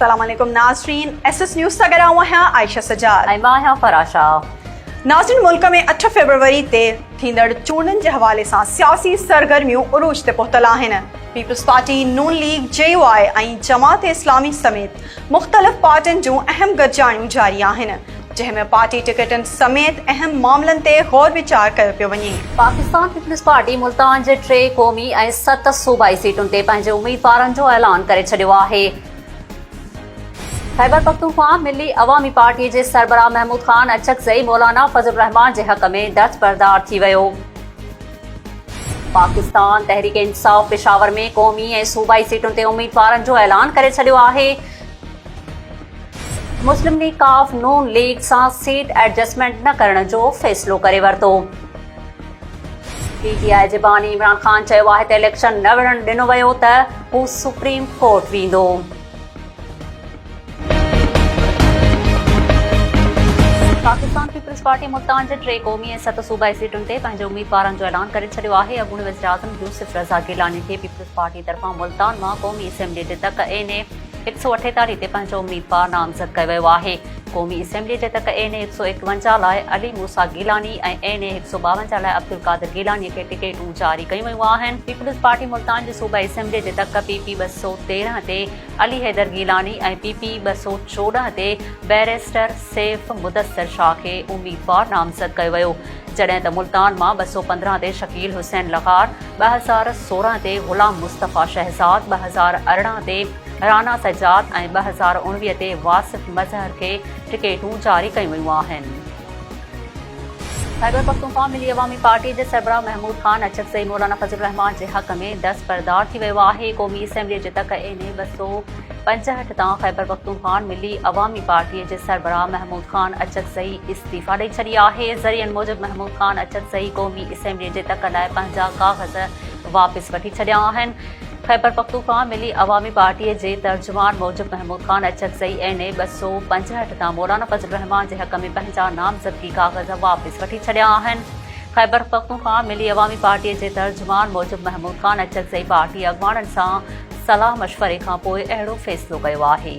अस्सलाम वालेकुम नाज़रीन, SS न्यूज़ सां गॾु आहियां आयशा सजाद ऐं मां आहियां फराशा। नाज़रीन, मुल्क में 8 फरवरी ते थींदड़ चूंडनि जे हवाले सां सियासी सरगर्मियूं उरूज ते पहुतल आहिनि। पीपल्स पार्टी, नून लीग, JUI ऐं जमात इस्लामी समेत मुख़्तलिफ़ पार्टियुनि जूं अहम गॾिजाणियूं जारी आहिनि, जंहिंमें पार्टी टिकटनि समेत अहम मामलनि ते गौर विचार कयो पियो वञे। पाकिस्तान पीपल्स पार्टी मुल्तान जे 3 क़ौमी ऐं 7 सूबाई सीटुनि ते पंहिंजे उम्मीदवारनि जो ऐलान करे छॾियो आहे। खैबर पख्तूनख्वा मिली अवामी पार्टी जे सरबराह महमूद ख़ान अचकज़ई मौलाना फज़लुर रहमान जे हक़ में दस्तबरदार थी वियो। पाकिस्तान तहरीक इंसाफ़ पेशावर में क़ौमी ऐं सूबाई सीटुनि ते उम्मीदवारनि जो ऐलान करे छॾियो आहे। मुस्लिम लीग काफ नून लीग सां सीट एडजस्टमेंट न करण जो फ़ैसिलो करे वरितो। PTI जे बानी इमरान ख़ान चयो आहे त इलेक्शन न विढ़ण ॾिनो वियो त हू सुप्रीम कोर्ट वेंदो। पाकिस्तान पीपल्स पार्टी मुल्तान जे 3 क़ौमी ऐं 7 सूबाई सीटुनि ते पंहिंजे उम्मीदवारनि जो ऐलान करे छॾियो आहे। अॻूणे वज़ीर आज़म यूसुफ रज़ा गिलानी खे पीपल्स पार्टी तरफ़ां मुल्तान मां क़ौमी असेंबली जे तक NA 148 ते पंहिंजो उम्मीदवार नामज़द कयो वियो आहे। क़ौमी असेंबली जे तक NA 151 लाइ अली मूसा गिलानी ऐं NA 152 लाइ अब्दुल कादिर गिलानी खे टिकटूं जारी कयूं वयूं आहिनि। पीपल्स पार्टी मुल्तान जे सूबाई असेंबली जे तक PP 213 ते अली हैदर गिलानी ऐं PP 214 ते बैरिस्टर सैफ मुदस्सिर शाह खे उम्मीदवार नामज़द कयो वियो, जॾहिं त मुल्तान मां 215 ते शकील हुसैन लग़ार, 2016 ते ग़ुलाम मुस्तफ़ा शहज़ाद, 2018 ते राना सजाद ऐं 2019 ते वासिफ मज़हर खे टिकटूं जारी कयूं वयूं आहिनि। खैबर पख्तूनख्वा मिली अवामी पार्टी जे सरबराह महमूद ख़ान अचकज़ई मौलाना फज़लुर रहमान जे हक़ में दस्तबरदार थी वियो आहे। क़ौमी असेंबली जे तक NA 265 तां खैबर पख्तूनख्वा मिली अवामी पार्टीअ जे सरबराह महमूद ख़ान अचकज़ई इस्तीफ़ा ॾेई छॾी आहे। ज़रियनि मूजिबि महमूद ख़ान अचकज़ई क़ौमी असेंबली जे तक लाइ पंहिंजा काग़ज़ वापसि वठी छॾिया आहिनि। खैबर पख्तूनख्वा मिली अवामी पार्टीअ जे तर्जुमान मूजिबि महमूद ख़ान अचकज़ई NA 265 तां मौलाना फज़लुर रहमान जे हक़ में पंहिंजा नामज़दगी काग़ज़ वापसि वठी छॾिया आहिनि। खैबर पख्तूनख्वा मिली अवामी पार्टीअ जे तर्जुमान मूजिबि महमूद ख़ान अचकज़ई पार्टी अॻुवाणनि सां सलाह मशवरे खां पोइ अहिड़ो फ़ैसिलो कयो आहे।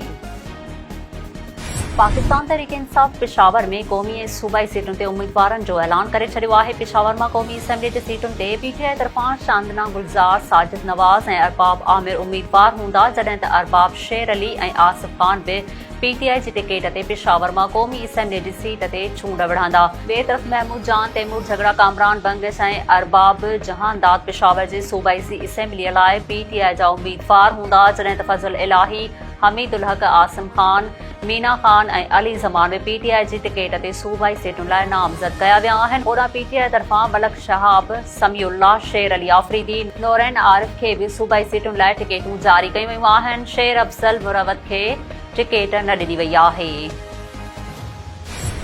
पाकिस्तान तहरीक इंसाफ़ पेशावर में क़ौमी ऐं सूबाई सीटुनि ते उम्मीदवारनि जो ऐलान करे छॾियो आहे। पेशावर मां क़ौमी असेंबली जे सीटुनि ते PTI तरफ़ां शांदना गुलज़ार, साजिद नवाज़ ऐं अरबाब आमिर उम्मीदवार हूंदा, जॾहिं त अरबाब शेर अली ऐं आसिफ ख़ान बि PTI जी टिकट ते पेशावर मां क़ौमी असेंबली जी सीट ते चूंड विढ़ंदा। ॿिए तरफ़ महमूद जान, तैमूर झगड़ा, कामरान बंगश ऐं अरबाब जहानदाद पेशावर जे सूबाई असेंबलीअ लाइ PTI जा उम्मीदवार हूंदा, जॾहिं त फज़ल इलाही, हमीदुल हक़, आसिम ख़ान, मीना ख़ान ऐं अली ज़मान में PTI जी टिकट ते सूबाई सीटुनि लाइ नामज़द कया विया आहिनि। ओॾां PTI तरफ़ां मलक शहाब, समीउल्लाह, शेर अली आफ़रीदी, नौरैन आरिफ खे बि सूबाई सीटुनि लाइ टिकटूं जारी कयूं वयूं आहिनि। शेर अफ़ज़ल मुरवत खे टिकट न ॾिनी वई आहे।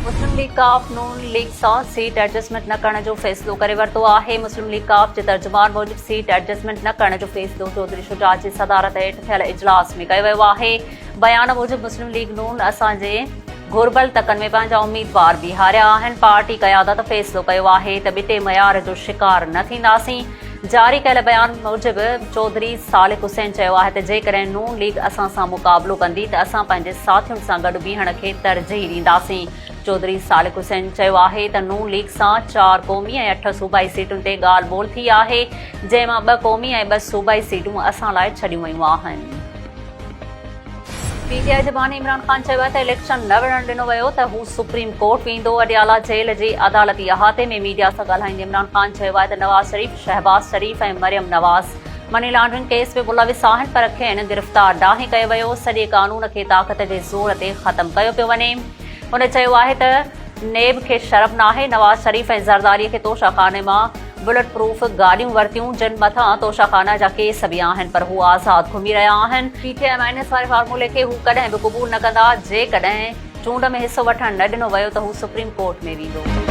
मुस्लिम लीग काफ नून लीग सां सीट एडजस्टमेंट न करण जो फ़ैसिलो करे वरितो आहे। मुस्लिम लीग काफ जे तर्जुमान मूजिबि सीट एडजस्टमेंट न करण जो फ़ैसिलो चौधरी शुजात जी सदारत हेठि थियल इजलास में कयो वियो आहे। बयान मूजिबि मुस्लिम लीग नून असांजे घुर्बल तकनि में पंहिंजा उम्मीदवार बीहारिया आहिनि। पार्टी क़यादत फ़ैसिलो कयो आहे त ॿिटे मयार जो शिकार न थींदासीं। जारी कयल बयान मूजिबि चौधरी सालिक हुसैन चयो आहे त जेकॾहिं नून लीग असां सां मुक़ाबिलो कंदी त असां पंहिंजे साथियुनि सां गॾु बीहण खे तरजीह ॾींदासीं। चौधरी सालिक हुसैन चयो आहे त नून लीग सां 4 क़ौमी ऐं 8 सूबाई सीटुनि ते ॻाल्हि ॿोल थी आहे, जंहिं मां 2 क़ौमी ऐं 2 सूबाई सीटूं असां लाइ छॾियूं वयूं आहिनि। PTI जे बानी इमरान ख़ान चयो आहे त इलेक्शन न विढ़ण ॾिनो वियो त हू सुप्रीम कोर्ट वेंदो। अडियाला जेल जे अदालती अहाते में मीडिया सां ॻाल्हाईंदे इमरान ख़ान चयो आहे त नवाज़ शरीफ़, शहबाज़ शरीफ़ ऐं मरियम नवाज़ मनी लॉन्ड्रिंग केस में मुलविस आहिनि, पर खेनि गिरफ़्तार नाहे कयो वियो। सॼे कानून खे ताक़त जे ज़ोर ते ख़तमु कयो पियो वञे। हुन चयो आहे त नेब खे शर्म नाहे। नवाज़ शरीफ़ ऐं ज़रदारीअ खे तोशाखाने मां बुलेट प्रूफ गाॾियूं वरितियूं, जिन मथां तोशाखाना जा केस बि आहिनि, पर हू आज़ाद घुमी रहिया आहिनि। PTI- वारे फार्मूले खे हू कॾहिं बि क़बूल न कंदा। जेकॾहिं चूंड में हिसो वठण न ॾिनो वियो त हू सुप्रीम कोर्ट में वेंदो।